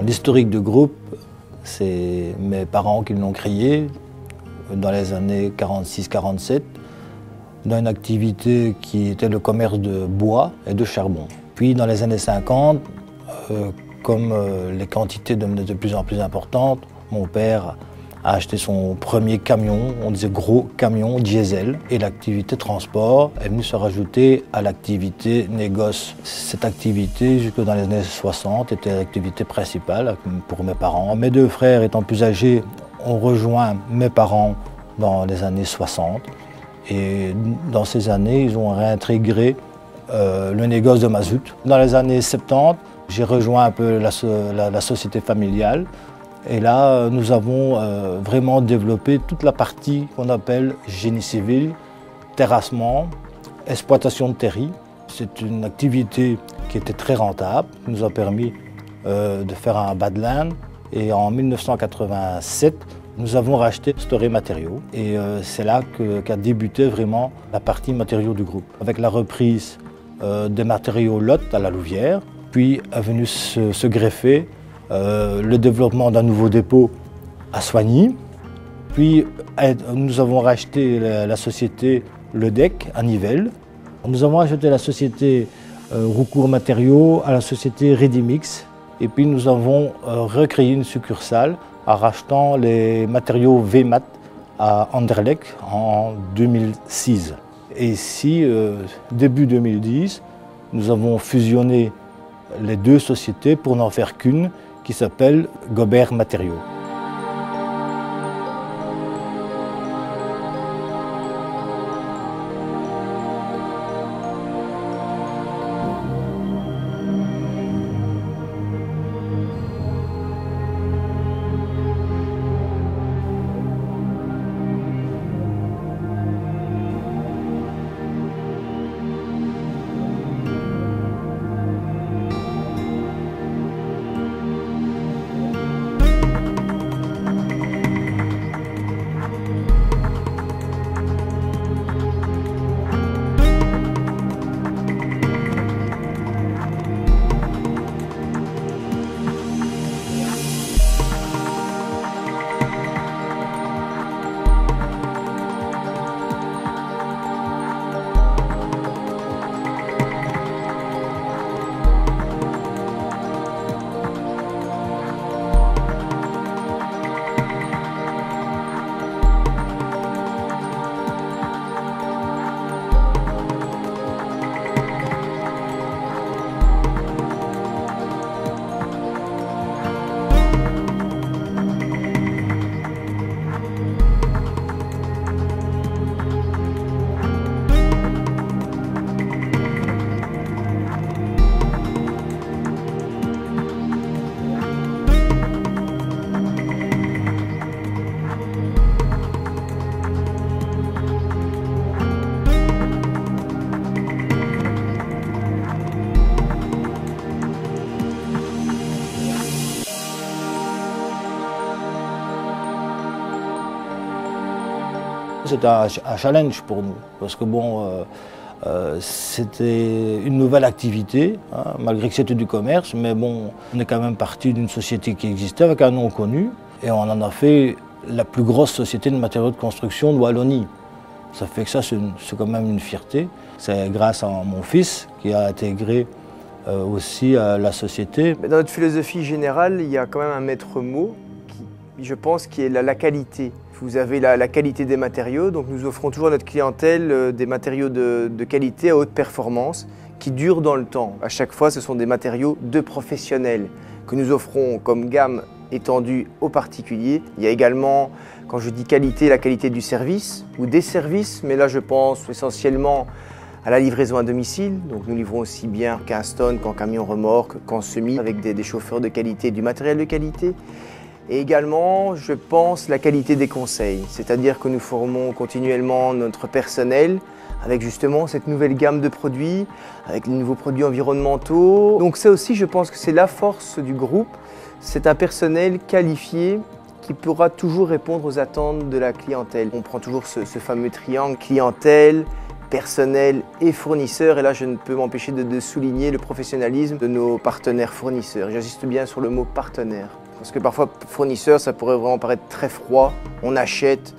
L'historique du groupe, c'est mes parents qui l'ont créé dans les années 46-47, dans une activité qui était le commerce de bois et de charbon. Puis dans les années 50, comme les quantités devenaient de plus en plus importantes, mon père a acheté son premier camion, on disait gros camion diesel, et l'activité transport est venue se rajouter à l'activité négoce. Cette activité, jusque dans les années 60, était l'activité principale pour mes parents. Mes deux frères étant plus âgés, ont rejoint mes parents dans les années 60. Et dans ces années, ils ont réintégré le négoce de mazout. Dans les années 70, j'ai rejoint un peu la société familiale. Et là, nous avons vraiment développé toute la partie qu'on appelle génie civil, terrassement, exploitation de terri. C'est une activité qui était très rentable, qui nous a permis de faire un bas de laine. Et en 1987, nous avons racheté Storé Matériaux. Et c'est là qu'a débuté vraiment la partie matériaux du groupe. Avec la reprise des matériaux Lot à la Louvière, puis est venu se greffer le développement d'un nouveau dépôt à Soigny. Puis nous avons racheté la société Ledec à Nivelles. Nous avons acheté la société Roucourt Matériaux à la société Redimix. Et puis nous avons recréé une succursale en rachetant les matériaux VMAT à Anderlecht en 2006. Et ici, début 2010, nous avons fusionné les deux sociétés pour n'en faire qu'une, qui s'appelle Gobert Matériaux. C'était un challenge pour nous, parce que bon, c'était une nouvelle activité, hein, malgré que c'était du commerce, mais bon, on est quand même parti d'une société qui existait avec un nom connu, et on en a fait la plus grosse société de matériaux de construction de Wallonie. Ça fait que ça, c'est quand même une fierté. C'est grâce à mon fils qui a intégré aussi la société. Dans notre philosophie générale, il y a quand même un maître mot, je pense, qui est la qualité. Vous avez la qualité des matériaux, donc nous offrons toujours à notre clientèle des matériaux de qualité à haute performance qui durent dans le temps. À chaque fois, ce sont des matériaux de professionnels que nous offrons comme gamme étendue aux particuliers. Il y a également, quand je dis qualité, la qualité du service ou des services, mais là je pense essentiellement à la livraison à domicile. Donc nous livrons aussi bien qu'un stone, qu'en camion remorque, qu'en semi, avec des chauffeurs de qualité, du matériel de qualité. Et également, je pense, la qualité des conseils, c'est-à-dire que nous formons continuellement notre personnel avec justement cette nouvelle gamme de produits, avec les nouveaux produits environnementaux. Donc ça aussi, je pense que c'est la force du groupe, c'est un personnel qualifié qui pourra toujours répondre aux attentes de la clientèle. On prend toujours ce fameux triangle clientèle, personnel et fournisseurs. Et là, je ne peux m'empêcher de souligner le professionnalisme de nos partenaires fournisseurs. J'insiste bien sur le mot partenaire. Parce que parfois, fournisseur, ça pourrait vraiment paraître très froid. On achète,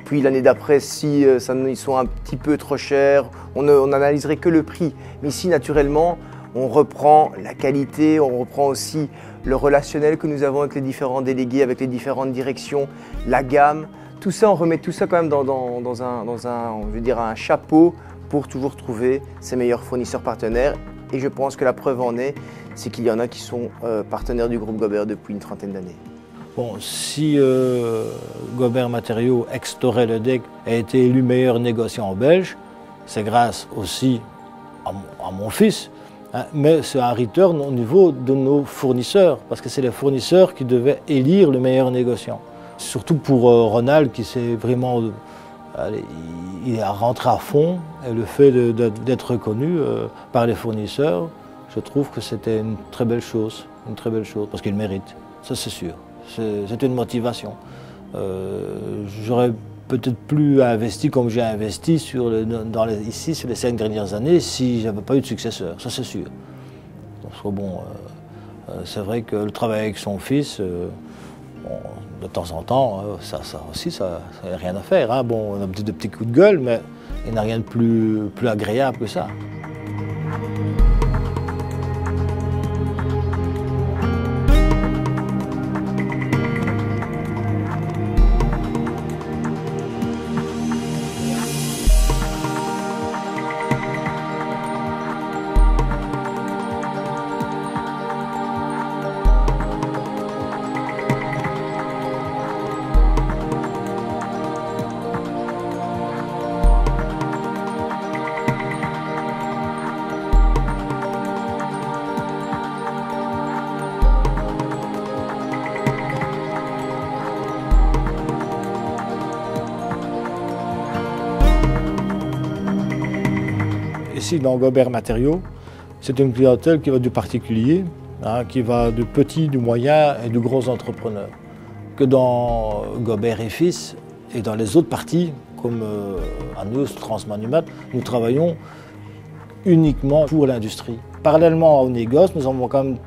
puis l'année d'après, si ils sont un petit peu trop chers, on n'analyserait que le prix. Mais ici, naturellement, on reprend la qualité, on reprend aussi le relationnel que nous avons avec les différents délégués, avec les différentes directions, la gamme. Tout ça, on remet tout ça quand même dans un chapeau pour toujours trouver ses meilleurs fournisseurs partenaires. Et je pense que la preuve en est, c'est qu'il y en a qui sont partenaires du groupe Gobert depuis une trentaine d'années. Bon, si Gobert Matériaux, ex-Torel-Edec, a été élu meilleur négociant belge, c'est grâce aussi à mon fils, hein, mais c'est un return au niveau de nos fournisseurs, parce que c'est les fournisseurs qui devaient élire le meilleur négociant. Surtout pour Ronald, qui s'est vraiment... il a rentré à fond, et le fait d'être reconnu par les fournisseurs, je trouve que c'était une très belle chose, parce qu'il mérite, ça c'est sûr. C'est une motivation. J'aurais peut-être plus investi comme j'ai investi ici sur les 5 dernières années si je n'avais pas eu de successeur, ça c'est sûr. Parce que bon, c'est vrai que le travail avec son fils, de temps en temps, ça aussi, ça n'a rien à faire. Hein. Bon, on a des petits coups de gueule, mais il n'y a rien de plus agréable que ça. Ici, dans Gobert Matériaux, c'est une clientèle qui va du particulier, hein, qui va du petit, du moyen et du gros entrepreneur. Que dans Gobert et Fils et dans les autres parties, comme à Neus, Transmanumat, nous travaillons uniquement pour l'industrie. Parallèlement au négoce, nous avons quand même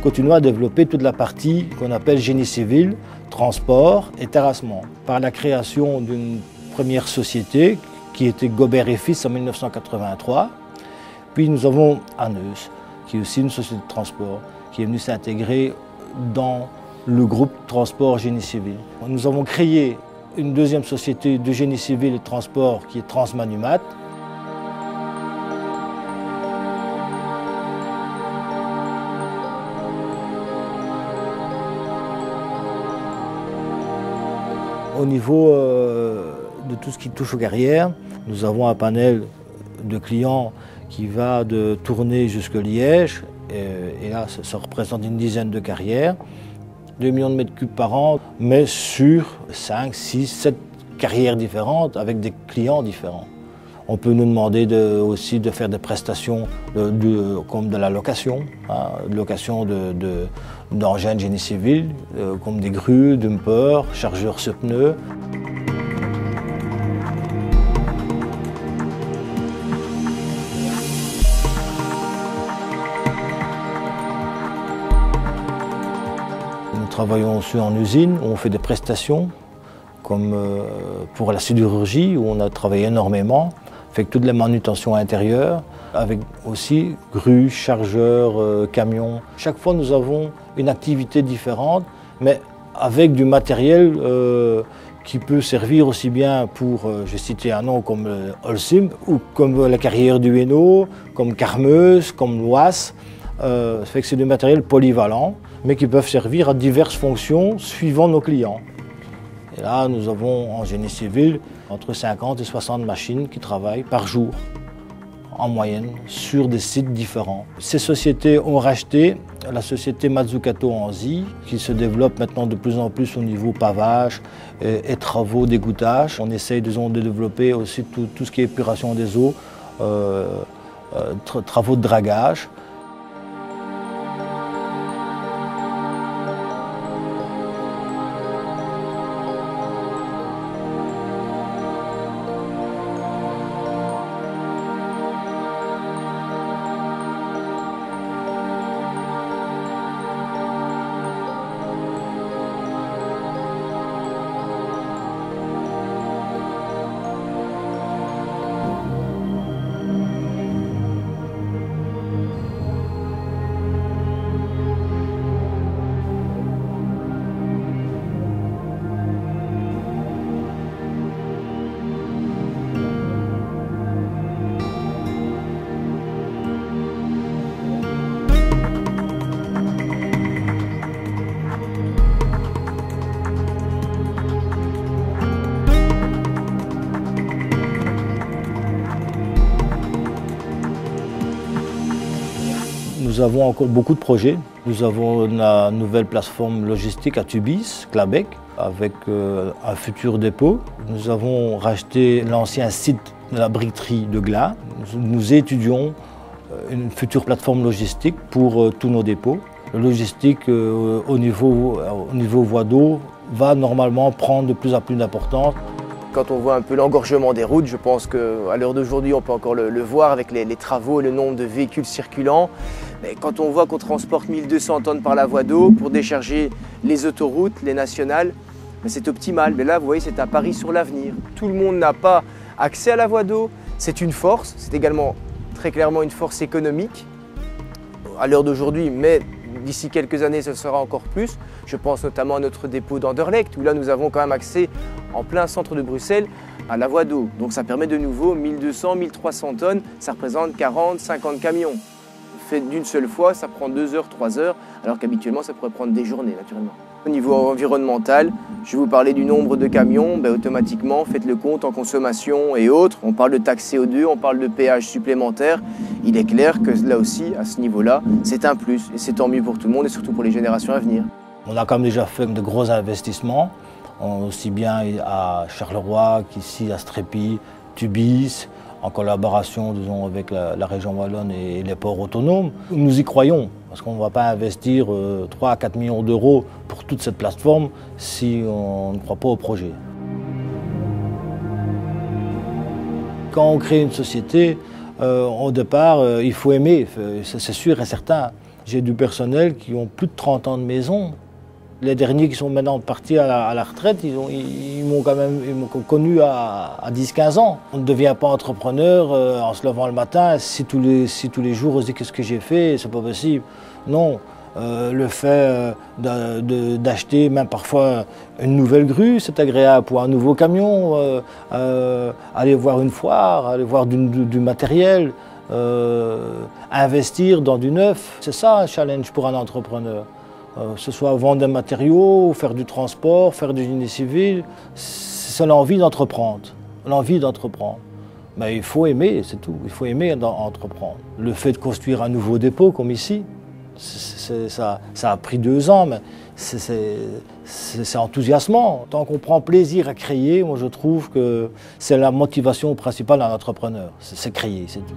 continué à développer toute la partie qu'on appelle génie civil, transport et terrassement. Par la création d'une première société qui était Gobert et Fils en 1983. Puis nous avons Aneus, qui est aussi une société de transport, qui est venue s'intégrer dans le groupe Transport Génie Civil. Nous avons créé une deuxième société de génie civil et de transport qui est Transmanumat. Au niveau de tout ce qui touche aux carrières, nous avons un panel de clients qui va de Tournai jusqu'à Liège, et là ça représente une dizaine de carrières, 2 millions de mètres cubes par an, mais sur 5, 6, 7 carrières différentes avec des clients différents. On peut nous demander aussi de faire des prestations comme de la location, hein, location d'engins de génie civil, comme des grues, dumpers, chargeurs sur pneus. Nous travaillons aussi en usine, où on fait des prestations, comme pour la sidérurgie, où on a travaillé énormément, fait toutes les manutentions intérieures, avec aussi grues, chargeurs, camions. Chaque fois, nous avons une activité différente, mais avec du matériel qui peut servir aussi bien pour, je vais citer un nom comme Holcim, ou comme la carrière du Hainaut, comme Carmeuse, comme l'Oise. Ça fait que c'est du matériel polyvalent, mais qui peuvent servir à diverses fonctions suivant nos clients. Et là, nous avons en génie civil entre 50 et 60 machines qui travaillent par jour, en moyenne, sur des sites différents. Ces sociétés ont racheté la société Mazzucato Anzy, qui se développe maintenant de plus en plus au niveau pavage et travaux d'égouttage. On essaye, disons, de développer aussi tout ce qui est épuration des eaux, travaux de dragage. Nous avons encore beaucoup de projets. Nous avons la nouvelle plateforme logistique à Tubize, Clabec, avec un futur dépôt. Nous avons racheté l'ancien site de la briqueterie de Glas. Nous étudions une future plateforme logistique pour tous nos dépôts. Le logistique au niveau voie d'eau va normalement prendre de plus en plus d'importance. Quand on voit un peu l'engorgement des routes, je pense qu'à l'heure d'aujourd'hui, on peut encore le voir avec les travaux et le nombre de véhicules circulants. Mais quand on voit qu'on transporte 1200 tonnes par la voie d'eau pour décharger les autoroutes, les nationales, c'est optimal. Mais là, vous voyez, c'est un pari sur l'avenir. Tout le monde n'a pas accès à la voie d'eau. C'est une force, c'est également très clairement une force économique à l'heure d'aujourd'hui, mais d'ici quelques années, ce sera encore plus. Je pense notamment à notre dépôt d'Anderlecht, où là, nous avons quand même accès en plein centre de Bruxelles à la voie d'eau. Donc ça permet de nouveau 1200, 1300 tonnes, ça représente 40, 50 camions. Fait d'une seule fois, ça prend 2 heures, 3 heures, alors qu'habituellement, ça pourrait prendre des journées, naturellement. Au niveau environnemental, je vais vous parler du nombre de camions. Automatiquement, faites le compte en consommation et autres. On parle de taxe CO2, on parle de péage supplémentaire. Il est clair que là aussi, à ce niveau-là, c'est un plus. Et c'est tant mieux pour tout le monde et surtout pour les générations à venir. On a quand même déjà fait de gros investissements, aussi bien à Charleroi qu'ici à Strépy, Tubize, en collaboration disons, avec la région wallonne et les ports autonomes. Nous y croyons, parce qu'on ne va pas investir 3 à 4 millions d'euros pour toute cette plateforme si on ne croit pas au projet. Quand on crée une société, au départ, il faut aimer, c'est sûr et certain. J'ai du personnel qui ont plus de 30 ans de maison. Les derniers qui sont maintenant partis à la retraite, ils m'ont connu à 10-15 ans. On ne devient pas entrepreneur en se levant le matin, si tous les jours on se dit qu'est-ce que j'ai fait, c'est pas possible. Non, le fait d'acheter même parfois une nouvelle grue, c'est agréable pour un nouveau camion, aller voir une foire, aller voir du matériel, investir dans du neuf. C'est ça un challenge pour un entrepreneur. Que ce soit vendre des matériaux, faire du transport, faire du génie civil, c'est l'envie d'entreprendre. L'envie d'entreprendre. Mais il faut aimer, c'est tout. Il faut aimer entreprendre. Le fait de construire un nouveau dépôt comme ici, ça a pris 2 ans, mais c'est enthousiasmant. Tant qu'on prend plaisir à créer, moi je trouve que c'est la motivation principale d'un entrepreneur. C'est créer, c'est tout.